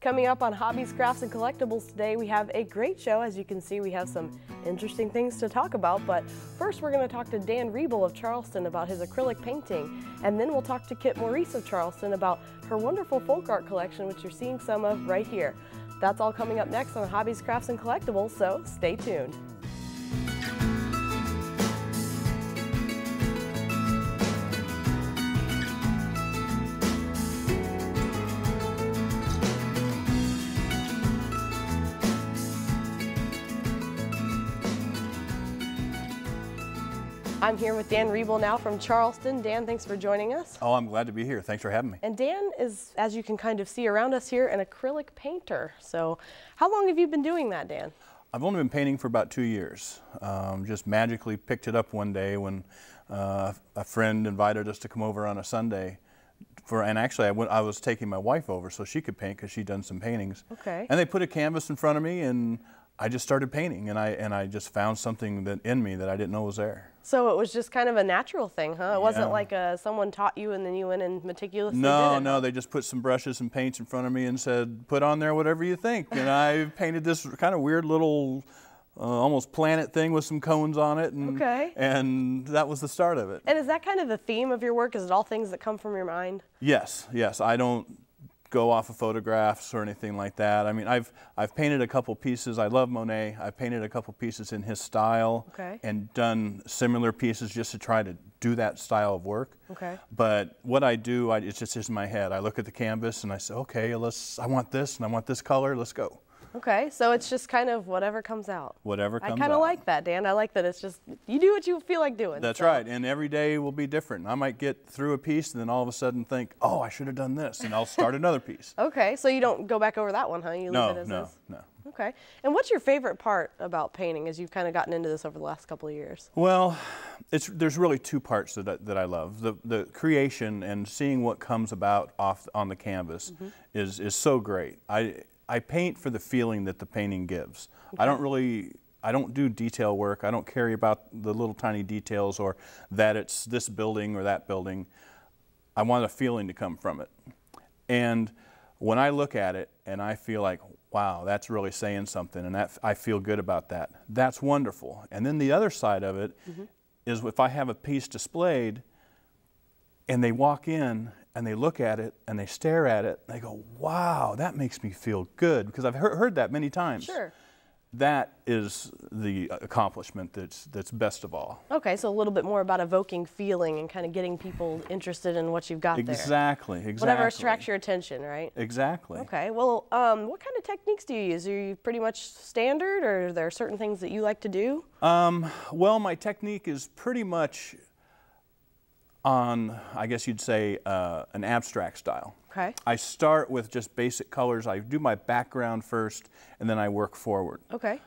Coming up on Hobbies, Crafts, and Collectibles today, we have a great show. As you can see, we have some interesting things to talk about, but first we're going to talk to Dan Riebel of Charleston about his acrylic painting, and then we'll talk to Kit Maurice of Charleston about her wonderful folk art collection, which you're seeing some of right here. That's all coming up next on Hobbies, Crafts, and Collectibles, so stay tuned. I'm here with Dan Riebel now from Charleston. Dan, thanks for joining us. Oh, I'm glad to be here. Thanks for having me. And Dan is, as you can kind of see around us here, an acrylic painter. So how long have you been doing that, Dan? I've only been painting for about 2 years. Just magically picked it up one day when a friend invited us to come over on a Sunday. And actually I was taking my wife over so she could paint because she'd done some paintings. Okay. And they put a canvas in front of me and I just started painting, and I just found something in me that I didn't know was there. So it was just kind of a natural thing, huh? It wasn't like someone taught you and then you went and meticulously did it? No, they just put some brushes and paints in front of me and said, put on there whatever you think. And I painted this kind of weird little almost planet thing with some cones on it, and that was the start of it. And is that kind of the theme of your work? Is it all things that come from your mind? Yes. I don't go off of photographs or anything like that. I mean, I've painted a couple pieces. I love Monet. I've painted a couple pieces in his style and done similar pieces just to try to do that style of work. But what I do, it's just in my head. I look at the canvas and I say, okay, I want this and I want this color, let's go. Okay, so it's just kind of whatever comes out. Whatever comes out. I kind of like that, Dan. I like that it's just, you do what you feel like doing. That's right, and every day will be different. I might get through a piece and then all of a sudden think, oh, I should have done this, and I'll start another piece. Okay, so you don't go back over that one, huh? You leave it as is? No. Okay, and what's your favorite part about painting as you've kind of gotten into this over the last couple of years? Well, there's really two parts that I love. The creation and seeing what comes about on the canvas is so great. I paint for the feeling that the painting gives. I don't do detail work. I don't care about the little tiny details or that it's this building or that building. I want a feeling to come from it. And when I look at it and I feel like, wow, that's really saying something, and I feel good about that, that's wonderful. And then the other side of it is if I have a piece displayed and they walk in and they look at it and they stare at it and they go, wow, that makes me feel good, because I've heard that many times. Sure. That is the accomplishment that's best of all. Okay, so a little bit more about evoking feeling and kind of getting people interested in what you've got there. Exactly. Whatever attracts your attention, right? Exactly. Okay, well, what kind of techniques do you use? Are you pretty much standard, or are there certain things that you like to do? Well, my technique is pretty much on, I guess you'd say, an abstract style. Okay. I start with just basic colors. I do my background first, and then I work forward. Okay.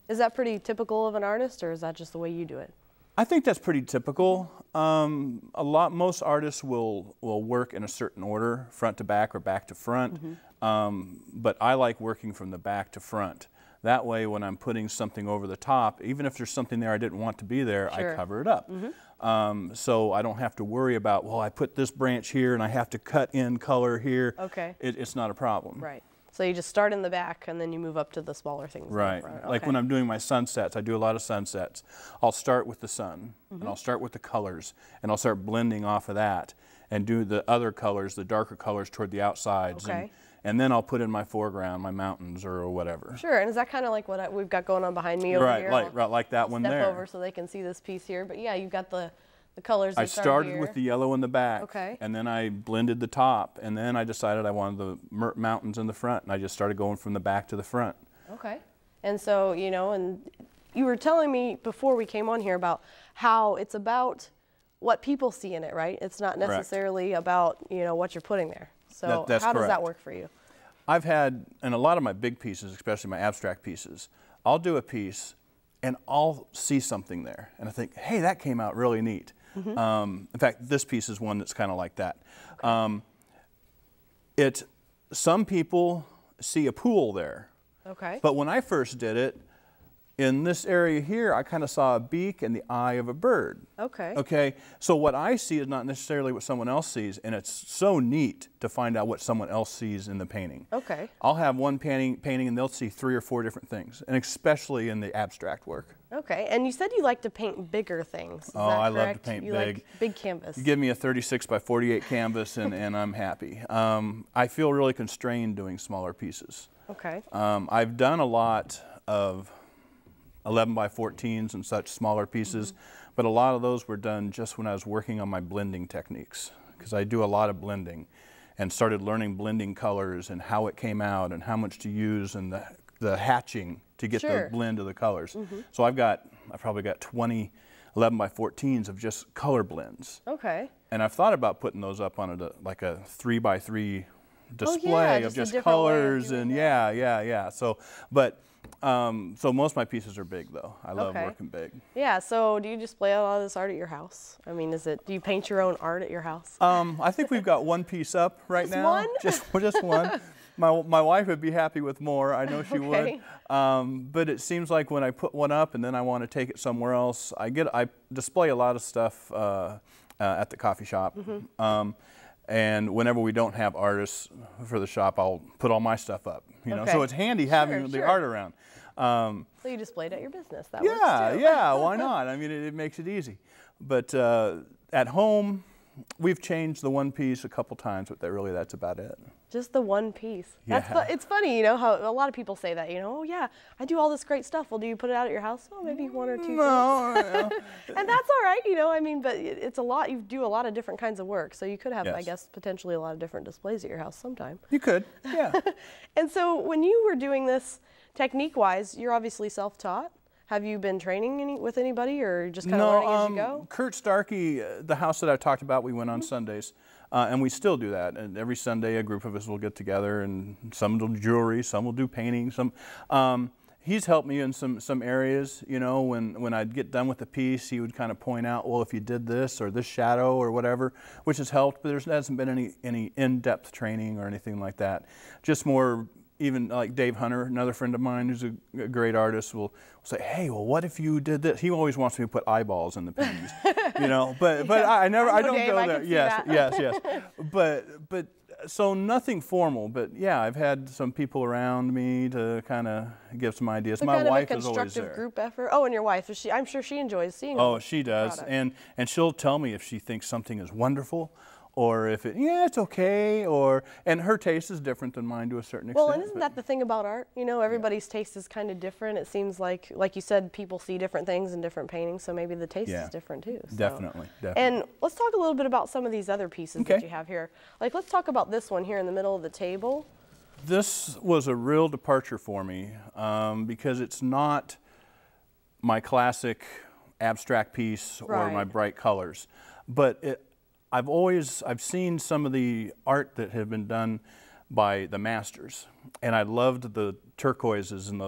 Is that pretty typical of an artist, or is that just the way you do it? I think that's pretty typical. Most artists will work in a certain order, front to back or back to front. But I like working from the back to front. That way, when I'm putting something over the top, even if there's something there I didn't want to be there, I cover it up. So I don't have to worry about, well, I put this branch here and I have to cut in color here. Okay. It's not a problem. Right. So you just start in the back and then you move up to the smaller things. Right. In the front. Okay. Like when I'm doing my sunsets, I do a lot of sunsets. I'll start with the sun and I'll start with the colors and I'll start blending off of that and do the other colors, the darker colors toward the outsides. Okay. And then I'll put in my foreground, my mountains or whatever. Sure, and is that kind of like what we've got going on behind me over here? Right, like that one there. Step over so they can see this piece here. But yeah, you've got the colors. I started with the yellow in the back. Okay. And then I blended the top, and then I decided I wanted the mountains in the front, and I just started going from the back to the front. Okay. And so, you know, and you were telling me before we came on here about how it's about what people see in it, right? It's not necessarily about, you know, what you're putting there. So that's how correct. does that work for you? I've had, in a lot of my big pieces, especially my abstract pieces, I'll do a piece and I'll see something there. And I think, hey, that came out really neat. In fact, this piece is one that's kind of like that. Okay. Some people see a pool there. Okay. But when I first did it, In this area here, I kind of saw a beak and the eye of a bird. Okay. Okay, so what I see is not necessarily what someone else sees, and it's so neat to find out what someone else sees in the painting. Okay. I'll have one painting and they'll see 3 or 4 different things, and especially in the abstract work. Okay, and you said you like to paint bigger things. Is Oh, that I love correct? to paint you big. Like big canvas. You give me a 36 by 48 canvas and I'm happy. I feel really constrained doing smaller pieces. Okay. I've done a lot of 11 by 14s and such smaller pieces, but a lot of those were done just when I was working on my blending techniques, because I do a lot of blending and started learning blending colors and how it came out and how much to use and the hatching to get the blend of the colors. So I've probably got 20 11 by 14s of just color blends. Okay. And I've thought about putting those up on like a 3 by 3 display of just colors and yeah. So, but so most of my pieces are big though. I love working big. Yeah. So do you display a lot of this art at your house? I mean, do you paint your own art at your house? I think we've got one piece up right now. Just one. My wife would be happy with more. I know she would. But it seems like when I put one up and then I want to take it somewhere else, I display a lot of stuff at the coffee shop. And whenever we don't have artists for the shop, I'll put all my stuff up. You know, so it's handy having the art around. So you display it at your business. That works too. Yeah. Why not? I mean, it makes it easy. But at home, we've changed the one piece a couple times, but that's about it. Just the one piece. It's funny, you know, how a lot of people say that, you know, oh yeah, I do all this great stuff. Well, do you put it out at your house? Oh, maybe 1 or 2 things. And that's all right, you know, I mean, but it's a lot. You do a lot of different kinds of work. So you could have, I guess, potentially a lot of different displays at your house sometime. You could, yeah. And so when you were doing this technique-wise, you're obviously self-taught. Have you been training with anybody or just kind of learning as you go? Kurt Starkey, the house that I talked about, we went on Sundays. And we still do that. And every Sunday, a group of us will get together, and some will do jewelry, some will do painting. He's helped me in some areas. You know, when I'd get done with the piece, he would kind of point out, well, if you did this or this shadow or whatever, which has helped. But there hasn't been any in-depth training or anything like that. Just more. Even like Dave Hunter, another friend of mine who's a great artist, will say, "Hey, well, what if you did this?" He always wants me to put eyeballs in the paintings, you know. But I don't Dave, go there. Yes. But so nothing formal. But yeah, I've had some people around me to kind of give some ideas. So My wife is always there. Kind of a constructive group effort. Oh, and your wife, I'm sure she enjoys seeing. Oh, she does, and she'll tell me if she thinks something is wonderful. Or if it's okay, and her taste is different than mine to a certain extent. Well, and isn't that the thing about art? You know, everybody's taste is kind of different. It seems like you said, people see different things in different paintings, so maybe the taste is different too. So. Definitely. And let's talk a little bit about some of these other pieces that you have here. Like, let's talk about this one here in the middle of the table. This was a real departure for me because it's not my classic abstract piece or my bright colors, but I've seen some of the art that have been done by the masters, and I loved the turquoises and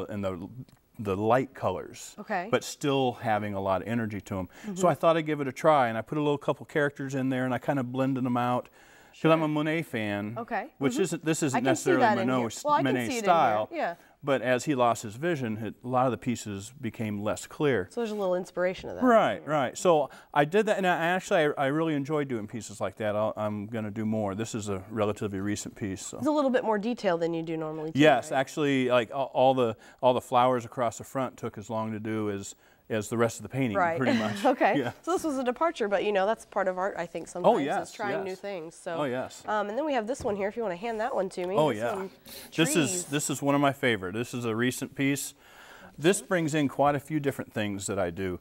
the light colors, but still having a lot of energy to them. So I thought I'd give it a try, and I put a couple characters in there, and I kind of blended them out. Because I'm a Monet fan, which this isn't necessarily Monet style, but as he lost his vision, a lot of the pieces became less clear. So there's a little inspiration of that. Right. So I did that, and I really enjoy doing pieces like that. I'm going to do more. This is a relatively recent piece. So. It's a little bit more detailed than you do normally. Yes, actually, like all the flowers across the front took as long to do as the rest of the painting, pretty much. So this was a departure, but you know, that's part of art, I think, sometimes, is trying new things. So, and then we have this one here, if you want to hand that one to me. This is one of my favorite. This is a recent piece. This brings in quite a few different things that I do.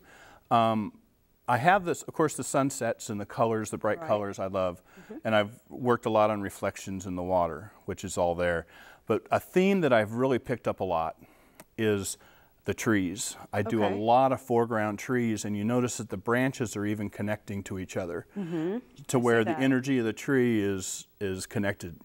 I have this, of course, the sunsets and the colors, the bright colors I love, and I've worked a lot on reflections in the water, which is all there. But a theme that I've really picked up a lot is the trees. I do a lot of foreground trees, and you notice that the branches are even connecting to each other to where the energy of the tree is connected.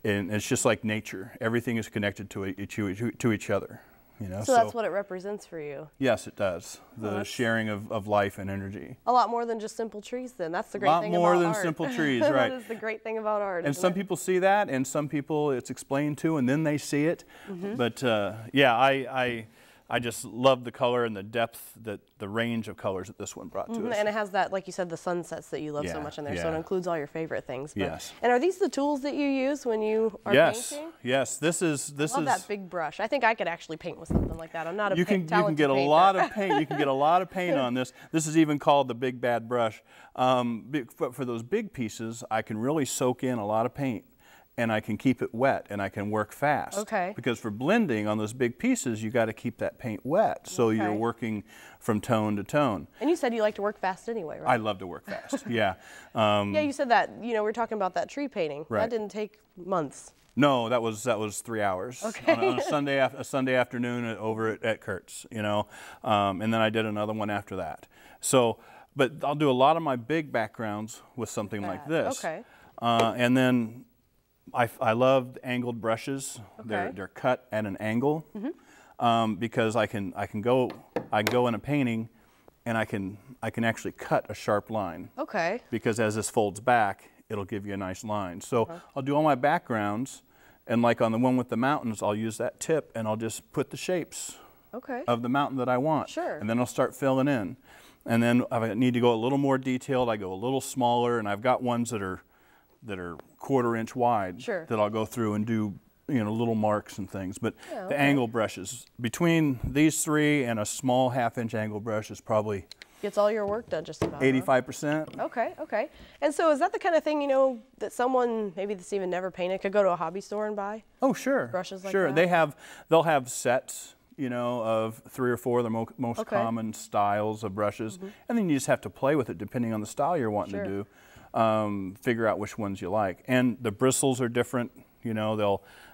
And it's just like nature. Everything is connected to each other. You know? So that's what it represents for you. Yes, it does. The sharing of life and energy. A lot more than just simple trees then. That's the great thing about art. A lot more than simple trees, right. That is the great thing about art. And some people see that, and some people it's explained to, and then they see it. But yeah, I just love the color and the depth, the range of colors that this one brought to us. And it has that, like you said, the sunsets that you love so much in there, so it includes all your favorite things. But, yes. And are these the tools that you use when you are painting? Yes, this is. I love that big brush. I think I could actually paint with something like that. I'm not a talented painter. You can get a lot of paint. You can get a lot of paint on this. This is even called the big bad brush. For those big pieces, I can really soak in a lot of paint, and I can keep it wet, and I can work fast. Okay. Because for blending on those big pieces, you got to keep that paint wet, so you're working from tone to tone. And you said you like to work fast anyway, right? I love to work fast. Yeah. Yeah, you said that. You know, we were talking about that tree painting. Right. That didn't take months. No, that was 3 hours. Okay. On a Sunday afternoon over at Kurt's, you know, and then I did another one after that. So, but I'll do a lot of my big backgrounds with something like this. Okay. And then I love angled brushes. Okay. They're cut at an angle, because I can go in a painting, and I can actually cut a sharp line. Okay. Because as this folds back, it'll give you a nice line. So I'll do all my backgrounds, and like on the one with the mountains, I'll use that tip and I'll just put the shapes of the mountain that I want. Sure. And then I'll start filling in. And then if I need to go a little more detailed, I go a little smaller, and I've got ones that are 1/4 inch wide that I'll go through and do, you know, little marks and things. But the angle brushes, between these three and a small 1/2 inch angle brush, is probably gets all your work done just about. 85%. Okay, okay. And so is that the kind of thing, you know, that someone maybe that's even never painted could go to a hobby store and buy? Oh, sure. Brushes like that? Sure. They'll have sets, you know, of 3 or 4 of the most common styles of brushes. And then you just have to play with it depending on the style you're wanting to do. Figure out which ones you like. And the bristles are different, you know,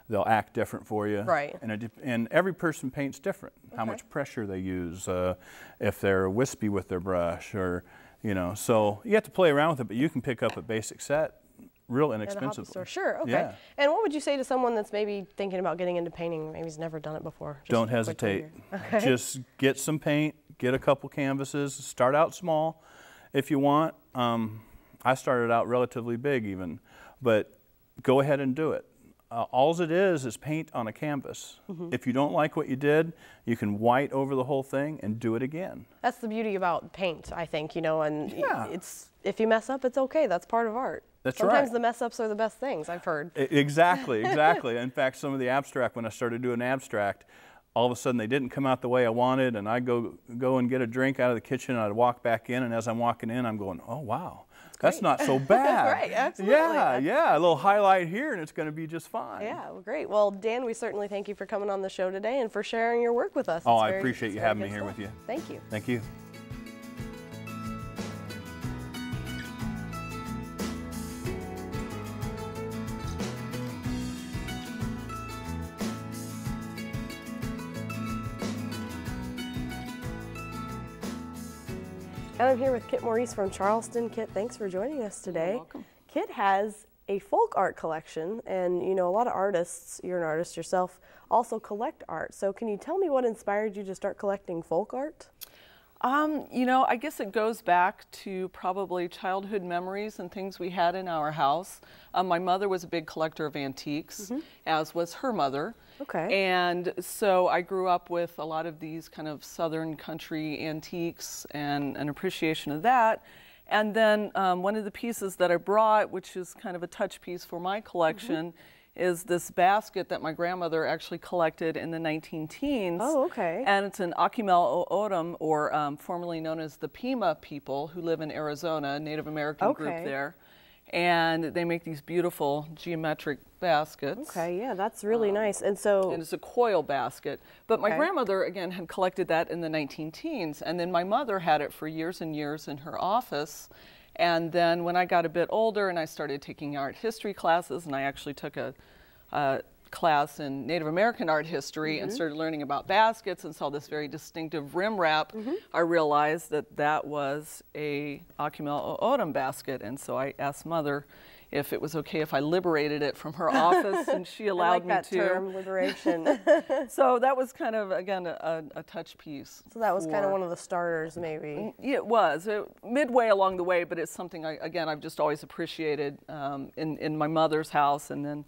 they'll act different for you. Right. And every person paints different. How much pressure they use, if they're wispy with their brush, or, you know, so you have to play around with it, but you can pick up a basic set real inexpensively. Sure, okay. Yeah. And what would you say to someone that's maybe thinking about getting into painting, maybe he's never done it before? Don't hesitate. Just get some paint, get a couple canvases, start out small if you want. I started out relatively big even, but go ahead and do it. All it is paint on a canvas. If you don't like what you did, you can white over the whole thing and do it again. That's the beauty about paint, I think, you know, and it's, if you mess up, it's okay. That's part of art. That's right. Sometimes the mess ups are the best things, I've heard. Exactly, exactly. In fact, some of the abstract, when I started doing abstract, all of a sudden they didn't come out the way I wanted, and I'd go and get a drink out of the kitchen, and I'd walk back in, and as I'm walking in, I'm going, oh, wow. That's not so bad. Right, absolutely. Yeah, a little highlight here, and it's going to be just fine. Yeah, well, great. Well, Dan, we certainly thank you for coming on the show today and for sharing your work with us. Oh, I appreciate you having me here with you. Thank you. Thank you. And I'm here with Kit Maurice from Charleston. Kit, thanks for joining us today. You're welcome. Kit has a folk art collection, and you know, a lot of artists, you're an artist yourself, also collect art. So can you tell me what inspired you to start collecting folk art? You know, I guess it goes back to probably childhood memories and things we had in our house. My mother was a big collector of antiques, as was her mother. Okay. And so I grew up with a lot of these kind of southern country antiques and an appreciation of that. And then one of the pieces that I brought, which is kind of a touch piece for my collection, is this basket that my grandmother actually collected in the 19-teens. Oh, okay. And it's an Akimel O'odham, or formerly known as the Pima people, who live in Arizona, a Native American group there. And they make these beautiful geometric baskets. Okay, yeah, that's really nice. And so, and it's a coil basket. But my grandmother, again, had collected that in the 19-teens. And then my mother had it for years and years in her office. And then when I got a bit older and I started taking art history classes, and I actually took a class in Native American art history and started learning about baskets and saw this very distinctive rim wrap, I realized that that was a Akimel O'odham basket. And so I asked Mother if it was okay if I liberated it from her office, and she allowed me to. I like that term, liberation. So that was kind of, again, a touch piece. So that was kind of one of the starters, maybe. It was. Midway along the way, but it's something, I've just always appreciated in my mother's house, and then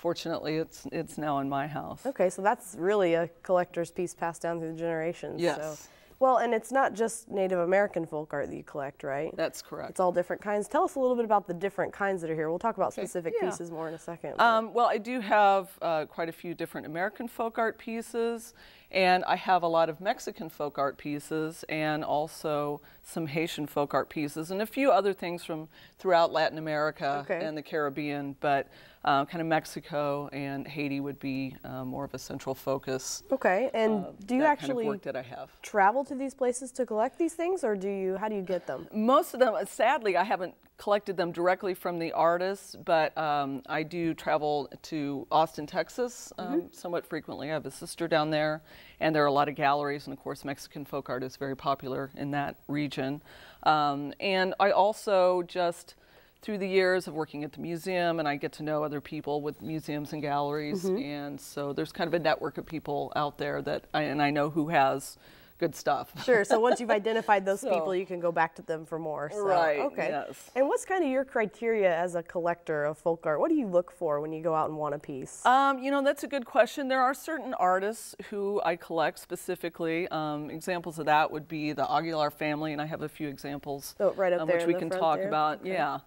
fortunately, it's now in my house. Okay, so that's really a collector's piece passed down through the generations. Yes. So. Well, and it's not just Native American folk art that you collect, right? That's correct. It's all different kinds. Tell us a little bit about the different kinds that are here. We'll talk about specific pieces more in a second. Well, I do have quite a few different American folk art pieces, and I have a lot of Mexican folk art pieces, and also some Haitian folk art pieces, and a few other things from throughout Latin America and the Caribbean, but kind of Mexico and Haiti would be more of a central focus. Okay, and do you actually kind of work that I have. Travel to these places to collect these things, or how do you get them? Most of them, sadly, I haven't collected them directly from the artists, but I do travel to Austin, Texas somewhat frequently. I have a sister down there, and there are a lot of galleries, and of course Mexican folk art is very popular in that region. And I also just, through the years of working at the museum, and I get to know other people with museums and galleries, and so there's kind of a network of people out there that I know who has good stuff. Sure, so once you've identified those people, you can go back to them for more. So, right, okay. yes. And what's kind of your criteria as a collector of folk art? What do you look for when you go out and want a piece? You know, that's a good question. There are certain artists who I collect specifically. Examples of that would be the Aguilar family, and I have a few examples right up there which we can talk about. Okay. Yeah.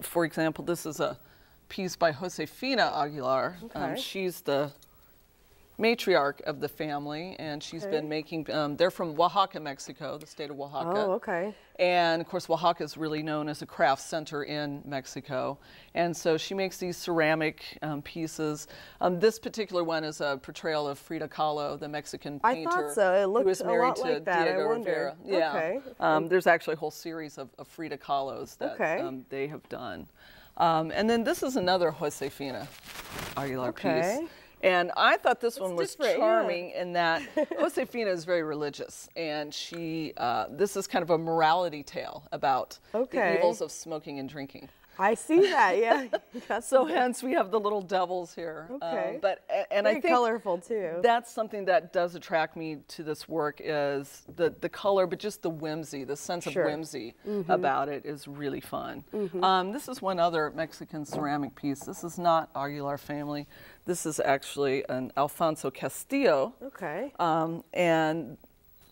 For example, this is a piece by Josefina Aguilar. She's the matriarch of the family, and she's been making, they're from Oaxaca, Mexico, the state of Oaxaca. Oh, okay. And of course, Oaxaca is really known as a craft center in Mexico. And so she makes these ceramic pieces. This particular one is a portrayal of Frida Kahlo, the Mexican painter. I thought so. It looked who was married a lot to like that. Diego I wonder. Rivera. Yeah. Okay. There's actually a whole series of Frida Kahlos that they have done. And then this is another Josefina Aguilar piece. And I thought this one was charming in that Josefina is very religious, and she, this is kind of a morality tale about the evils of smoking and drinking. I see that, yeah. So hence we have the little devils here. And I think colorful too. That's something that does attract me to this work is the color, but just the whimsy, the sense of whimsy about it is really fun. This is one other Mexican ceramic piece. This is not Aguilar family. This is actually an Alfonso Castillo. And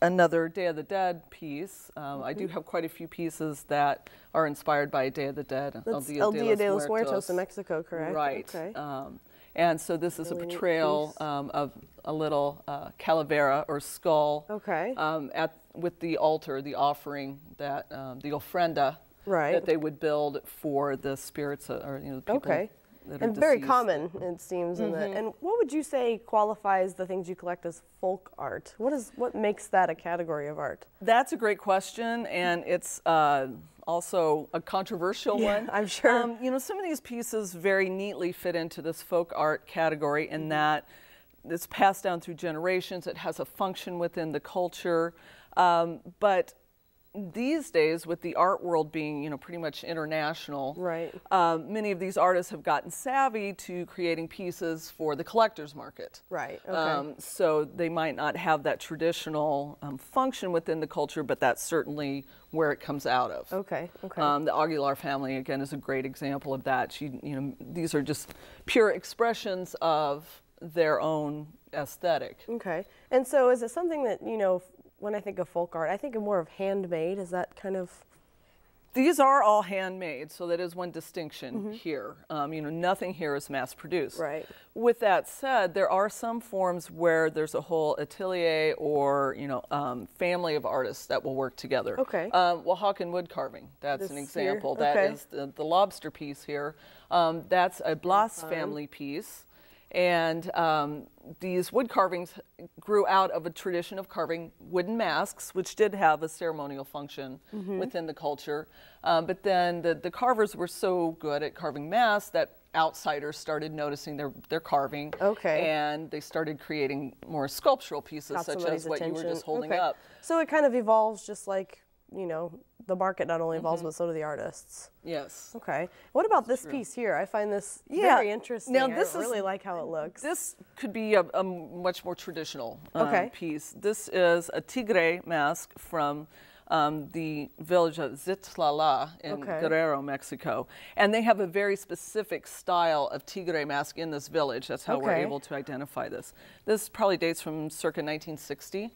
another Day of the Dead piece. I do have quite a few pieces that are inspired by Day of the Dead. That's El Dia de los Muertos in Mexico, correct? Right. And so this is a portrayal of a little calavera or skull with the altar, the offering that the ofrenda that they would build for the spirits or the people. And very common, it seems. And what would you say qualifies the things you collect as folk art? What makes that a category of art? That's a great question, and it's also a controversial one. I'm sure. You know, some of these pieces very neatly fit into this folk art category in that it's passed down through generations. It has a function within the culture, but these days, with the art world being, pretty much international, many of these artists have gotten savvy to creating pieces for the collector's market. So they might not have that traditional function within the culture, but that's certainly where it comes out of. The Aguilar family, again, is a great example of that. These are just pure expressions of their own aesthetic. And so is it something that, when I think of folk art, I think of more of handmade. Is that kind of? These are all handmade, so that is one distinction here. Nothing here is mass produced. With that said, there are some forms where there's a whole atelier or family of artists that will work together. Oaxacan wood carving, that's an example. That is the lobster piece here. That's a Blas family piece. And these wood carvings grew out of a tradition of carving wooden masks, which did have a ceremonial function within the culture. But then the carvers were so good at carving masks that outsiders started noticing their carving. And they started creating more sculptural pieces, such as what you were just holding up. So it kind of evolves just like, the market not only evolves, but so do the artists. Yes. What about this piece here? I find this very interesting. Now, I really like how it looks. This could be a much more traditional piece. This is a tigre mask from the village of Zitlala in Guerrero, Mexico. And they have a very specific style of tigre mask in this village. That's how we're able to identify this. This probably dates from circa 1960.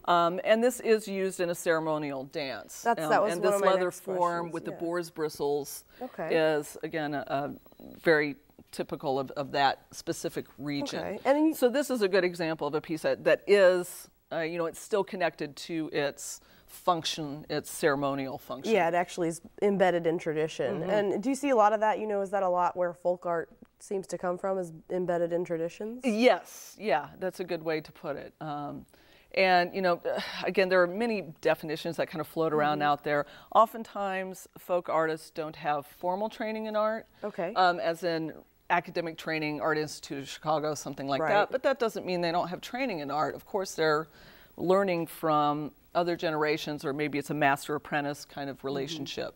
And this is used in a ceremonial dance. That was and one this of my leather next form questions, with the boar's bristles is, again, a very typical of that specific region. And so this is a good example of a piece that is, you know, it's still connected to its function, its ceremonial function. Yeah, it actually is embedded in tradition. And do you see a lot of that? You know, is that a lot where folk art seems to come from, is embedded in traditions? Yes, yeah, that's a good way to put it. And, you know, again, there are many definitions that kind of float around out there. Oftentimes, folk artists don't have formal training in art, as in academic training, Art Institute of Chicago, something like that. But that doesn't mean they don't have training in art. Of course, they're learning from other generations, or maybe it's a master-apprentice kind of relationship.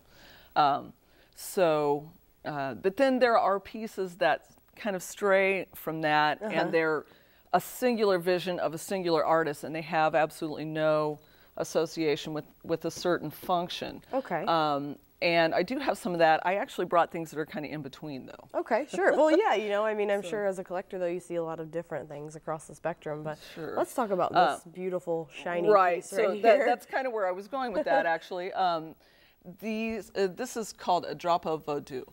But then there are pieces that kind of stray from that, and they're a singular vision of a singular artist, and they have absolutely no association with a certain function. And I do have some of that. I actually brought things that are kind of in between, though. Okay, sure. Well, yeah, you know, I mean, I'm sure as a collector, though, you see a lot of different things across the spectrum. But let's talk about this beautiful, shiny piece right here. That's kind of where I was going with that, actually. This is called a drapeau vaudou.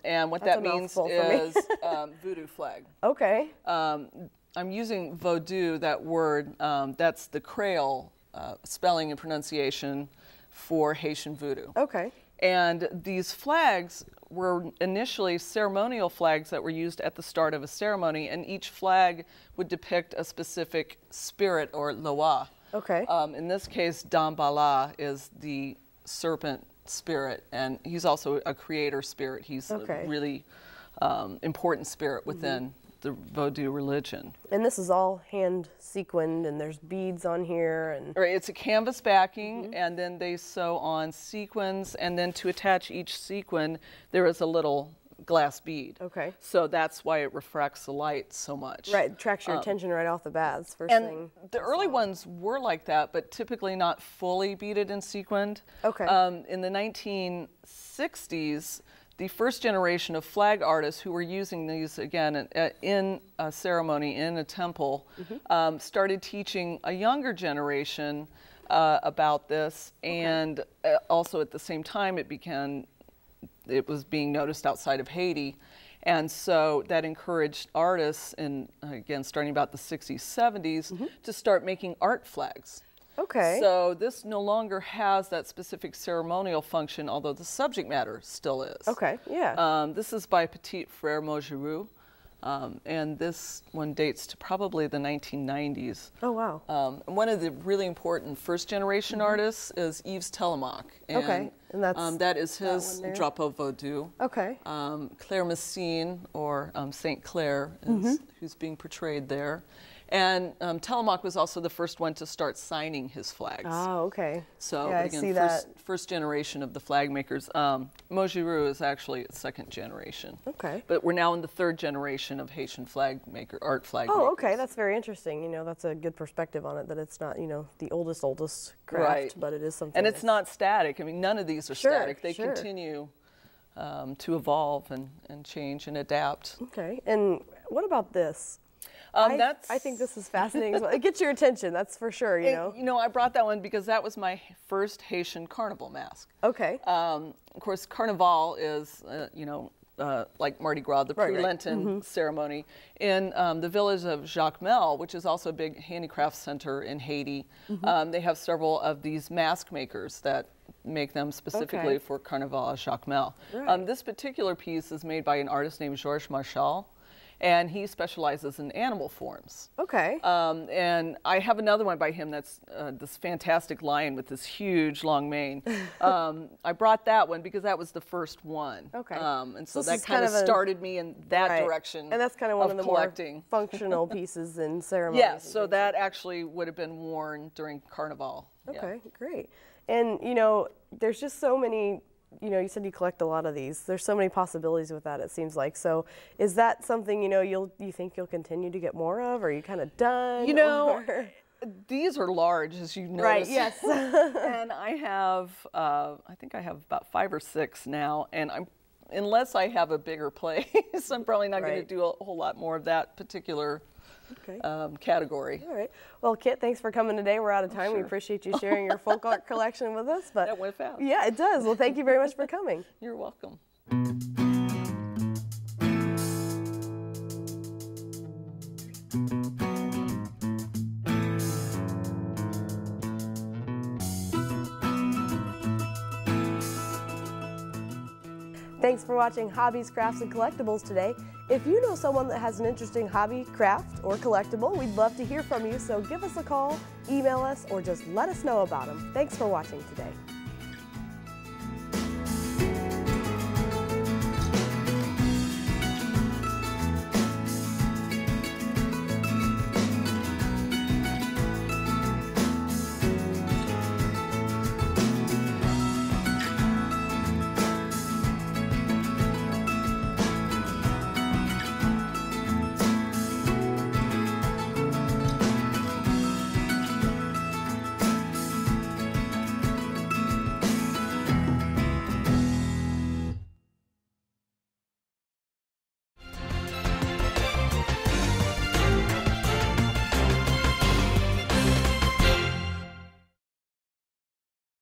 And what that means is voodoo flag. I'm using vaudou, that word, that's the Creole spelling and pronunciation for Haitian voodoo. And these flags were initially ceremonial flags that were used at the start of a ceremony, and each flag would depict a specific spirit or loa. In this case, Dambala is the serpent spirit, and he's also a creator spirit. He's a really important spirit within the Vodou religion. And this is all hand sequined, and there's beads on here. And it's a canvas backing, and then they sew on sequins, and then to attach each sequin, there is a little glass bead. So that's why it refracts the light so much. It attracts your attention right off the bat. That's the first thing. The early ones were like that, but typically not fully beaded and sequined. In the 1960s, the first generation of flag artists who were using these, again, in a ceremony, in a temple, started teaching a younger generation about this, and also at the same time it was being noticed outside of Haiti. And so that encouraged artists, again, starting about the 60s, 70s, to start making art flags. So this no longer has that specific ceremonial function, although the subject matter still is. This is by Petit Frère Maugeroux, and this one dates to probably the 1990s. One of the really important first-generation artists is Yves Telemaque. And that is his drapeau vaudou. Claire Messine, or Saint Clair, is who's being portrayed there. And Telemaque was also the first one to start signing his flags. So again, first generation of the flag makers. Maugeroux is actually second generation. But we're now in the third generation of Haitian art flag makers. That's very interesting. You know, that's a good perspective on it, that it's not, you know, the oldest craft, but it is something. And it's not static. I mean, none of these are static. They continue to evolve and change and adapt. And what about this? I think this is fascinating as well. It gets your attention, that's for sure, you know. You know, I brought that one because that was my first Haitian carnival mask. Of course, Carnival is, you know, like Mardi Gras, the pre-Lenten ceremony. In the village of Jacmel, which is also a big handicraft center in Haiti, they have several of these mask makers that make them specifically for Carnival at Jacmel. This particular piece is made by an artist named Georges Marchal, and he specializes in animal forms. And I have another one by him that's this fantastic lion with this huge long mane. I brought that one because that was the first one. And so that kind of started me in that direction. And that's kind of one of the collecting. More functional pieces in ceremonies. So that actually would have been worn during Carnival. Great. And you know, there's just so many. You know, you said you collect a lot of these. There's so many possibilities with that, it seems like. So is that something, you know, you think you'll continue to get more of, or are you kind of done? You know, These are large, as you notice. Right, yes. And I have, I think I have about 5 or 6 now, and unless I have a bigger place, I'm probably not going to do a whole lot more of that particular category. All right. Well, Kit, thanks for coming today. We're out of time. We appreciate you sharing your folk art collection with us. But that went fast. Yeah, it does. Well, thank you very much for coming. You're welcome. Thanks for watching Hobbies, Crafts, and Collectibles today. If you know someone that has an interesting hobby, craft, or collectible, we'd love to hear from you, so give us a call, email us, or just let us know about them. Thanks for watching today.